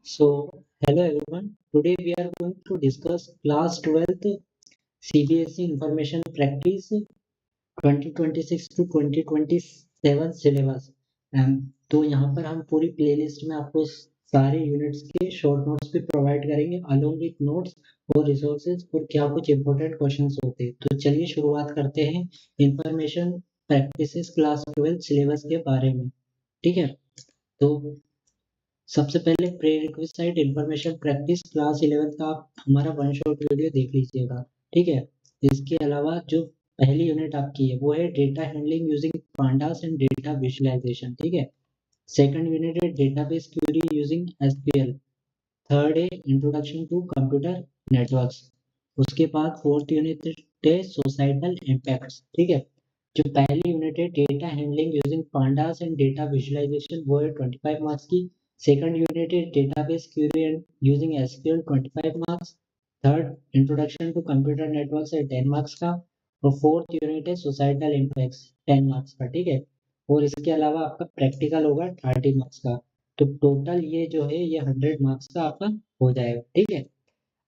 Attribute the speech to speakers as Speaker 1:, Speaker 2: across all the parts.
Speaker 1: So, hello everyone. Today we are going to discuss class 12th CBSE Information Practice 2026 to 2027 syllabus. तो यहाँ पर हम पूरी playlist में आपको सारे यूनिट्स के शॉर्ट नोट्स भी प्रोवाइड करेंगे अलोंग विथ नोट्स और रिसोर्सेज और क्या कुछ इंपॉर्टेंट क्वेश्चंस होते हैं। तो चलिए शुरुआत करते हैं इंफॉर्मेशन प्रैक्टिसेस क्लास 12 सिलेबस के बारे में। ठीक है, तो सबसे पहले pre requisite information practice class 11 का आप हमारा वन शॉट वीडियो देख लीजिएगा। ठीक है, इसके अलावा जो पहली यूनिट आपकी है वो है data handling using pandas and data visualisation. ठीक है, सेकंड यूनिट है database query using SQL. Third है इंट्रोडक्शन टू कंप्यूटर नेटवर्क्स। उसके बाद फोर्थ यूनिट है सोसाइटल इम्पैक्ट्स। ठीक है, जो पहली यूनिट है data handling using pandas and data visualisation वो है 25 मार्क्स की। सेकंड यूनिट है database query and using SQL 25 marks. Third introduction to computer networks है 10 मार्क्स का। और फोर्थ यूनिट है सोसाइटल इम्पैक्ट्स 10 मार्क्स का। ठीक है, और इसके अलावा आपका प्रैक्टिकल होगा 30 मार्क्स का। तो टोटल ये जो है ये 100 मार्क्स का आपका हो जाएगा। ठीक है,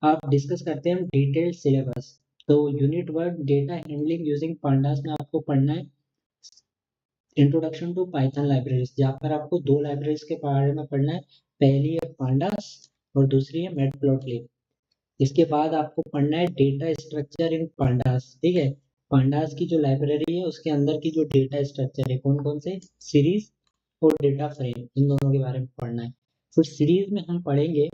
Speaker 1: आप डिस्कस करते हैं डिटेल्ड सिलेबस। तो unit 1 data handling using pandas में आपको पढ़ना है इंट्रोडक्शन टू पाइथन लाइब्रेरीज, जहाँ पर आपको दो लाइब्रेरीज के बारे में पढ़ना है। पहली है पांडास और दूसरी है मैटप्लॉटलिब। इसके बाद आपको पढ़ना है डेटा स्ट्रक्चर इन पांडास। ठीक है, पांडास की जो लाइब्रेरी है उसके अंदर की जो डेटा स्ट्रक्चर है कौन कौन से, सीरीज और डेटा फ्रेम, इन दोनों के बारे में पढ़ना है। फिर सीरीज में हम पढ़ेंगे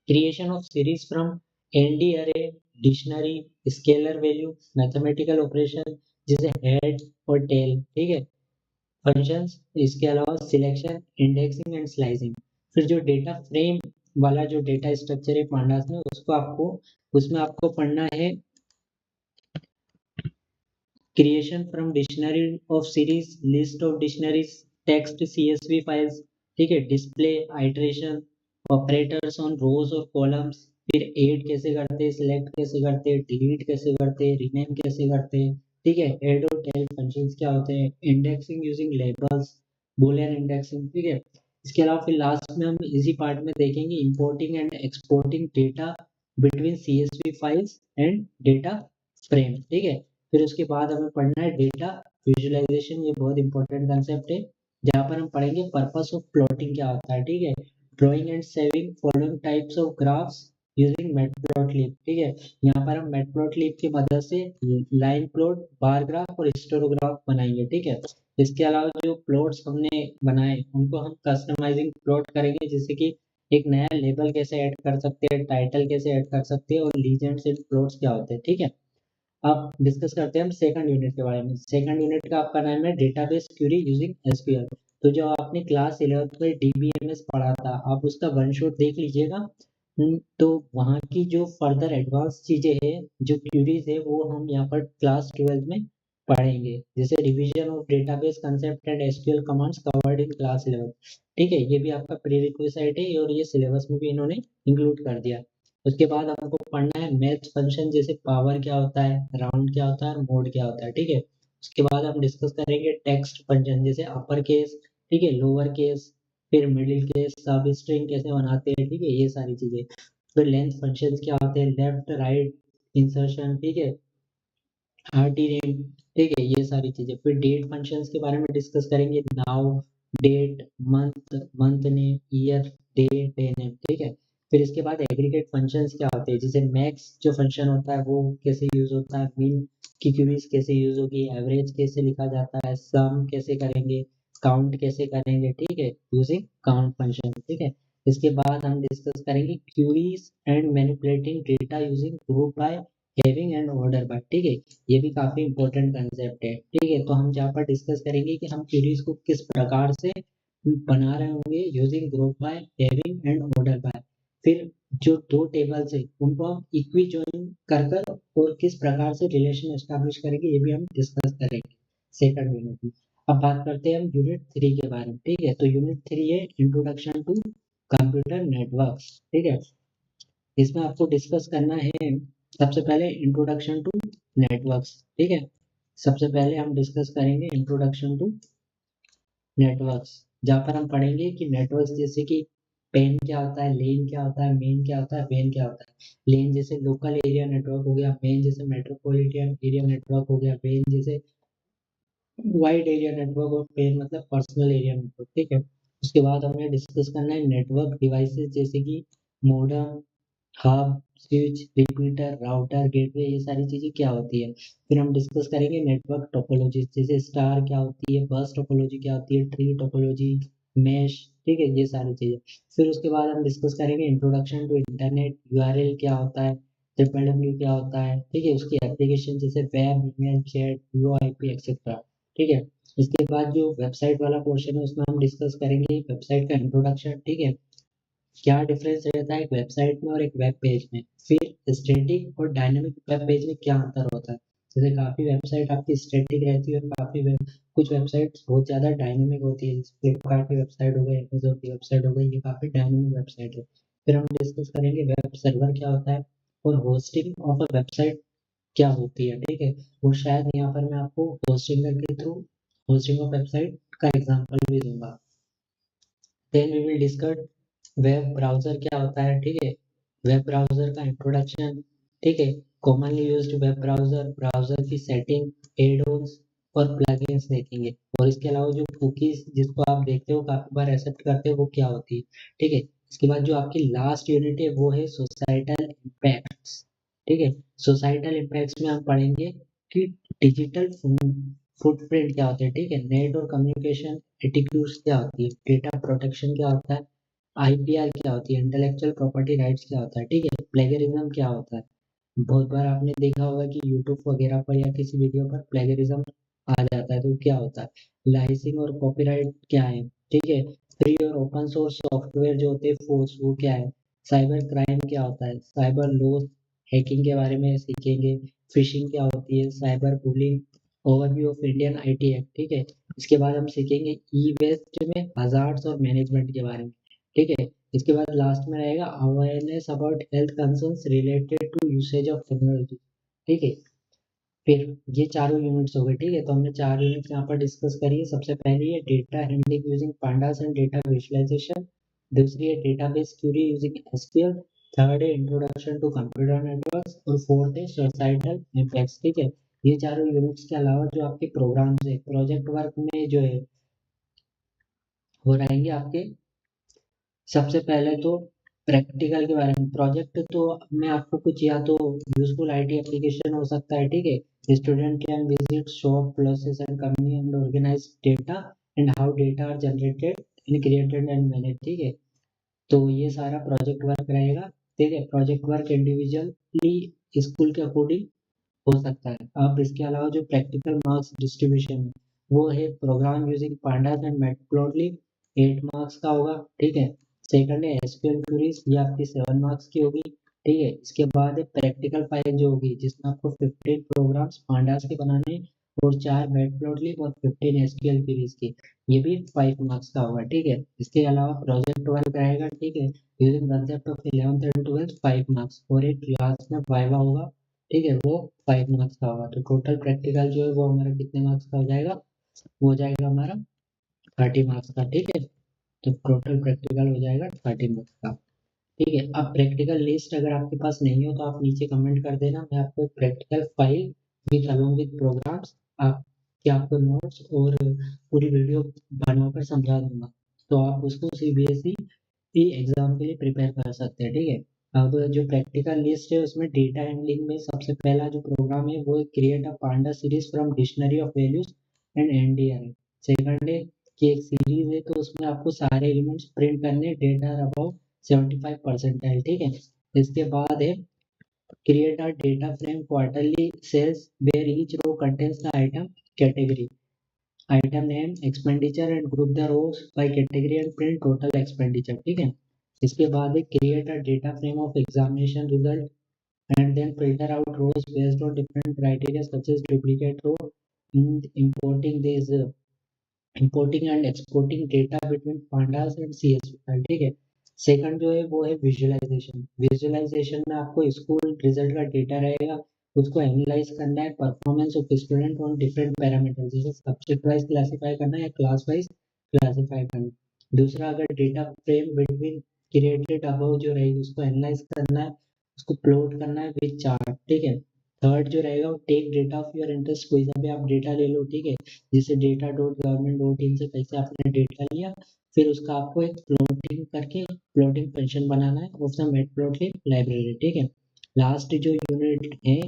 Speaker 1: creation of series from ndarray, dictionary, scalar value, mathematical operation जैसे हेड और टेल। ठीक है, फंक्शंस, इसके अलावा सिलेक्शन, इंडेक्सिंग एंड स्लाइसिंग। फिर जो डेटा फ्रेम वाला जो डेटा स्ट्रक्चर है पांडास में उसको आपको उसमें आपको पढ़ना है creation from dictionary of series, list of dictionaries, text CSV files. ठीक है, डिस्प्ले, आइटरेशन, ऑपरेटर्स ऑन रोज और कॉलम्स। फिर ऐड कैसे करते हैं, सिलेक्ट कैसे करते हैं, डिलीट कैसे करते हैं, रीनेम कैसे करते हैं। ठीक है, ऐड और टेल फंक्शंस क्या होते हैं, indexing using labels, Boolean indexing. ठीक है, इसके अलावा फिर लास्ट में हम इसी पार्ट में देखेंगे importing and exporting data between CSV files and data frame. ठीक है, फिर उसके बाद हमें पढ़ना है डेटा विजुअलाइजेशन। ये बहुत इंपॉर्टेंट कंसेप्ट है जहाँ पर हम पढ़ेंगे पर्पस ऑफ प्लॉटिंग क्या होता है। ठीक है, drawing and saving following types of graphs using matplotlib. ठीक है, यहाँ पर हम मैटप्लॉटलिब की मदद से लाइन प्लॉट, बार ग्राफ और हिस्टोग्राफ बनाएंगे। ठीक है, इसके अलावा जो प्लॉट्स हमने बनाए उनको हम कस्टमाइजिंग प्लॉट करेंगे, जैसे कि एक नया लेबल कैसे ऐड कर सकते हैं, टाइटल कैसे ऐड कर सकते हैं और लीजेंड्स एंड प्लॉट्स क्या होते हैं। ठीक है, अब डिस्कस करते हैं हम सेकंड यूनिट के बारे में। सेकंड यूनिट का आपका नाम है डेटाबेस क्वेरी यूजिंग एसक्यूएल। तो जो आपने क्लास 11th में डीबीएमएस पढ़ा था आप उसका वन शॉट देख लीजिएगा। तो वहाँ की जो फर्दर एडवांस चीजें हैं, जो क्यूरीज है वो हम यहाँ पर क्लास 12 में पढ़ेंगे, जैसे revision of database concept and SQL commands covered in class 11। ठीक है, ये भी आपका प्री रिक्विजिट है और ये सिलेबस में भी इन्होंने इंक्लूड कर दिया। उसके बाद हमको पढ़ना है मैथ फंक्शन, जैसे पावर क्या होता है, राउंड क्या होता है और मोड क्या होता है। ठीक है, उसके बाद हम डिस्कस करेंगे टेक्स्ट फंक्शन, जैसे अपर केस, ठीक है, लोअर केस, फिर मिडिल केस, सब स्ट्रिंग कैसे बनाते हैं। ठीक है, ये सारी चीजें। फिर लेंथ फंक्शंस क्या होते हैं, लेफ्ट राइट इंसर्शन, ठीक है, RTREAD। ठीक है, ये सारी चीजें। फिर डेट फंक्शंस के बारे में डिस्कस करेंगे, now, date, month, month name, year, day, day name. ठीक है, फिर इसके बाद एग्रीगेट फंक्शंस क्या होते हैं, जैसे मैक्स जो फंक्शन होता है वो कैसे यूज होता है, मीन की क्यूरीज कैसे यूज होगी, एवरेज कैसे लिखा जाता है, सम कैसे करेंगे, काउंट कैसे करेंगे। ठीक है, यूजिंग काउंट फंक्शन। ठीक है, इसके बाद हम डिस्कस करेंगे queries and manipulating data using group by, having and order by. ठीक है, ये भी काफी इंपॉर्टेंट कंसेप्ट है। ठीक है, तो हम जहाँ पर डिस्कस करेंगे कि हम क्वेरीज को किस प्रकार से बना रहे होंगे using group by, having and order bye. फिर जो दो टेबल्स है उनको हम इक्वी ज्वाइन कर कर और किस प्रकार से रिलेशन एस्टेब्लिश करेंगे ये भी हम डिस्कस करेंगे सेकंड यूनिट में। अब बात करते हैं हम यूनिट 3 के बारे में। ठीक है, तो यूनिट 3 है इंट्रोडक्शन टू कंप्यूटर नेटवर्क्स। ठीक है, इसमें आपको डिस्कस करना है सबसे पहले इंट्रोडक्शन टू नेटवर्क्स। ठीक है, सबसे पहले हम डिस्कस करेंगे इंट्रोडक्शन टू नेटवर्क्स, जहाँ पर हम पढ़ेंगे कि नेटवर्क्स जैसे कि पेन क्या होता है, लेन क्या होता है, मेन क्या होता है, वेन क्या होता है। लेन जैसे लोकल एरिया नेटवर्क हो गया, मेन जैसे मेट्रोपॉलिटन एरिया नेटवर्क हो गया, वेन जैसे वाइड एरिया नेटवर्क, और पेन मतलब पर्सनल एरिया नेटवर्क। ठीक है, उसके बाद हमें डिस्कस करना है नेटवर्क डिवाइसेस जैसे कि modem, hub, switch, repeater, router, gateway, ये सारी चीजें क्या होती है। फिर हम डिस्कस करेंगे नेटवर्क टोपोलॉजी जैसे स्टार क्या होती है, बस टोपोलॉजी क्या होती है, ट्री टोपोलॉजी, मैश। ठीक है, ये सारी चीजें। फिर उसके बाद हम डिस्कस करेंगे इंट्रोडक्शन टू इंटरनेट, यूआरएल क्या होता है, ट्रिपल डब्ल्यू क्या होता है। ठीक है, उसकी एप्लीकेशन जैसे web, email, chat, VoIP etcetera. ठीक है, इसके बाद जो वेबसाइट वाला पोर्शन है उसमें हम डिस्कस करेंगे वेबसाइट का इंट्रोडक्शन। ठीक है, क्या डिफरेंस रहता है एक वेबसाइट में और एक वेब पेज में। फिर स्टैटिक और डायनेमिक वेब पेज में क्या अंतर होता है। जैसे काफ़ी वेबसाइट आपकी स्टैटिक रहती है और कुछ वेबसाइट बहुत ज़्यादा डायनेमिक होती है, जैसे फ्लिपकार्ट की वेबसाइट हो गई, अमेजोन की वेबसाइट हो गई, ये काफ़ी डायनेमिक वेबसाइट है। फिर हम डिस्कस करेंगे वेब सर्वर क्या होता है और होस्टिंग ऑफ अ वेबसाइट क्या होती है। ठीक है, और शायद यहाँ पर मैं आपको होस्टिंग के थ्रू होस्टिंग ऑफ वेबसाइट का एग्जांपल भी दूंगा। Then we will discuss web browser क्या होता है। ठीक है, वेब ब्राउज़र का इंट्रोडक्शन। ठीक है, commonly used web browser, browser की सेटिंग, एड-ऑन्स और प्लगइन्स देखेंगे। और इसके अलावा जो कुकीज़ जिसको आप देखते हो काफ़ी बार एक्सेप्ट करते हो वो क्या होती है। ठीक है, इसके बाद जो आपकी लास्ट यूनिट है वो है सोसाइटल इम्पैक्ट्स। ठीक है, सोसाइटल इम्पैक्ट्स में हम पढ़ेंगे कि डिजिटल फुटप्रिंट क्या होता है। ठीक है, नेट और कम्युनिकेशन एटिक्यूड्स क्या होती है, डेटा प्रोटेक्शन क्या होता है, आईपीआर क्या होती है, इंटेलेक्चुअल प्रॉपर्टी राइट्स क्या होता है। ठीक है, प्लेगरिज्म क्या होता है। बहुत बार आपने देखा होगा कि यूट्यूब वगैरह पर या किसी वीडियो पर प्लेगरिज्म आ जाता है, तो वो क्या होता है। लाइसिंग और कॉपीराइट क्या है। ठीक है, फ्री और ओपन सोर्स सॉफ्टवेयर जो होते हैं फोर्स, वो क्या है। साइबर क्राइम क्या होता है, साइबर लॉस, हैकिंग के बारे में सीखेंगे। फिशिंग क्या होती है, cyber bullying, overview of Indian IT act. ठीक है, इसके बाद हम सीखेंगे ई वेस्ट में हजार्ड्स और मैनेजमेंट के बारे में। ठीक है, इसके बाद लास्ट में रहेगा awareness about health concerns related to usage of technology. ठीक है, फिर ये चारों यूनिट्स हो गए। ठीक है, तो हमने चार यूनिट्स यहाँ पर डिस्कस करी है। सबसे पहली है data handling using pandas and data visualisation. दूसरी है database query using SQL. Third है इंट्रोडक्शन टू कंप्यूटर नेटवर्क्स और फोर्थ है सोसाइटल इम्पैक्ट्स। ठीक है, ये चारों यूनिट्स के अलावा जो आपके प्रोग्राम्स है प्रोजेक्ट वर्क में जो है वो रहेंगे आपके। सबसे पहले तो प्रैक्टिकल के बारे में, प्रोजेक्ट तो मैं आपको कुछ या तो यूजफुल आईटी एप्लीकेशन हो सकता है। ठीक है, student can visit shop process and company and organise data and how data are generated and created and manage. ठीक है, तो ये सारा प्रोजेक्ट वर्क रहेगा। ठीक है, प्रोजेक्ट वर्क इंडिविजुअली स्कूल के अकॉर्डिंग हो सकता है। अब इसके अलावा जो प्रैक्टिकल मार्क्स डिस्ट्रीब्यूशन है वो है program using pandas and matplotlib, 8 marks का होगा। ठीक है, सेकंड है एसक्यूएल क्वेरीज, ये आपकी 7 मार्क्स की होगी। ठीक है, इसके बाद है प्रैक्टिकल फाइल जो होगी जिसमें आपको 15 प्रोग्राम्स पांडास के बनाने हैं और 4 मैटप्लॉटलिब और 15 एसक्यूएल क्वेरीज की, ये भी 5 मार्क्स का होगा। ठीक है, इसके अलावा प्रोजेक्ट वर्क रहेगा। ठीक है, using concept of 11th and 12th 5 marks और एक क्लास में वाइवा होगा। ठीक है, वो 5 मार्क्स का होगा। तो टोटल प्रैक्टिकल जो है वो हमारा कितने मार्क्स का हो जाएगा, वो हो जाएगा हमारा 30 मार्क्स का। ठीक है, तो टोटल प्रैक्टिकल हो जाएगा 30 मार्क्स का। ठीक है, अब प्रैक्टिकल लिस्ट अगर आपके पास नहीं हो तो आप नीचे कमेंट कर देना, मैं आपको एक practical file with along with programs आप कि आपको नोट्स और पूरी वीडियो बनाकर समझा दूंगा, तो आप उसको सीबीएसई एग्जाम के लिए प्रिपेयर कर सकते हैं। ठीक है, अब जो प्रैक्टिकल लिस्ट है उसमें डेटा हैंडलिंग में सबसे पहला जो प्रोग्राम है वो create a panda series from dictionary of values and ndarray है। सेकंड है कि एक सीरीज है तो उसमें आपको सारे एलिमेंट्स प्रिंट करने, डेटा अबाउट 75 परसेंटाइल। ठीक है, इसके बाद है create a data frame quarterly sales where each row contains the item category, item name, expenditure and group the rows by category and print total expenditure। ठीक है, इसके बाद है create a data frame of examination result and then filter out rows based on different criteria such as duplicate row and importing and exporting data between pandas and CSV file. ठीक है, second जो है वो है visualisation. Visualisation में आपको school result का data रहेगा, उसको एनालाइज करना है, performance of student on different parameter जैसे सब्जेक्ट वाइज क्लासीफाई करना है या क्लास वाइज क्लासीफाई करना। दूसरा, अगर data frame between created above जो रहेगी उसको एनालाइज करना है, उसको प्लॉट करना है विद चार्ट, ठीक है। थर्ड जो रहेगा वो take data of your interest, कोई सा भी आप डेटा ले लो, ठीक है, जैसे data dot government dot in से कैसे आपने डेटा लिया, फिर उसका आपको एक प्लॉटिंग करके प्लॉटिंग फंक्शन बनाना है ऑफ द मैटप्लॉटलिब लाइब्रेरी, ठीक है। लास्ट जो यूनिट है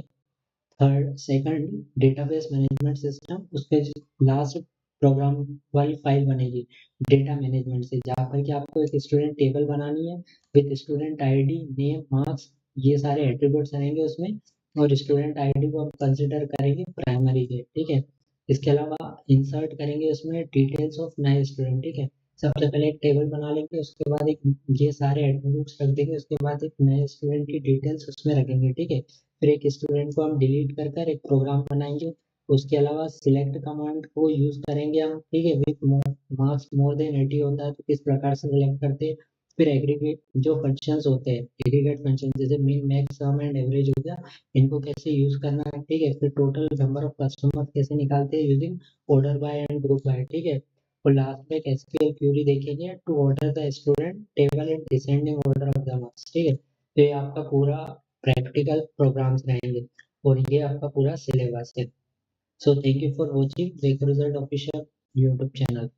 Speaker 1: third second database management system, उसके लास्ट प्रोग्राम वाली फाइल बनेगी डेटा मैनेजमेंट से, जहाँ पर कि आपको एक स्टूडेंट टेबल बनानी है with student ID name marks, ये सारे एट्रीब्यूट्स रहेंगे उसमें, और स्टूडेंट आईडी को हम कंसिडर करेंगे प्राइमरी के, ठीक है। इसके अलावा इंसर्ट करेंगे उसमें डिटेल्स ऑफ नए स्टूडेंट, ठीक है। सबसे पहले एक टेबल बना लेंगे, उसके बाद एक ये सारे एट्रीब्यूट्स रख देंगे, उसके बाद एक नए स्टूडेंट की डिटेल्स उसमें रखेंगे, ठीक है। फिर एक स्टूडेंट को हम डिलीट कर कर एक प्रोग्राम बनाएंगे। उसके अलावा सिलेक्ट कमांड को यूज करेंगे हम, ठीक है, विथ मार्क्स मोर देन 80 होता है तो किस प्रकार से सिलेक्ट करते हैं। फिर एग्रीगेट जो फंक्शंस होते हैं, एग्रीगेट फंक्शन जैसे min max some and average हो गया, इनको कैसे यूज करना है, ठीक है। फिर टोटल नंबर ऑफ कस्टमर कैसे निकालते हैं using order by and group by, ठीक है। और लास्ट में एक एसक्यूएल क्वेरी देखेंगे to order the student table in descending order of the marks, ठीक है। तो ये आपका पूरा प्रैक्टिकल प्रोग्राम्स रहेंगे और ये आपका पूरा सिलेबस है। So thank you for watching bake result official YouTube channel.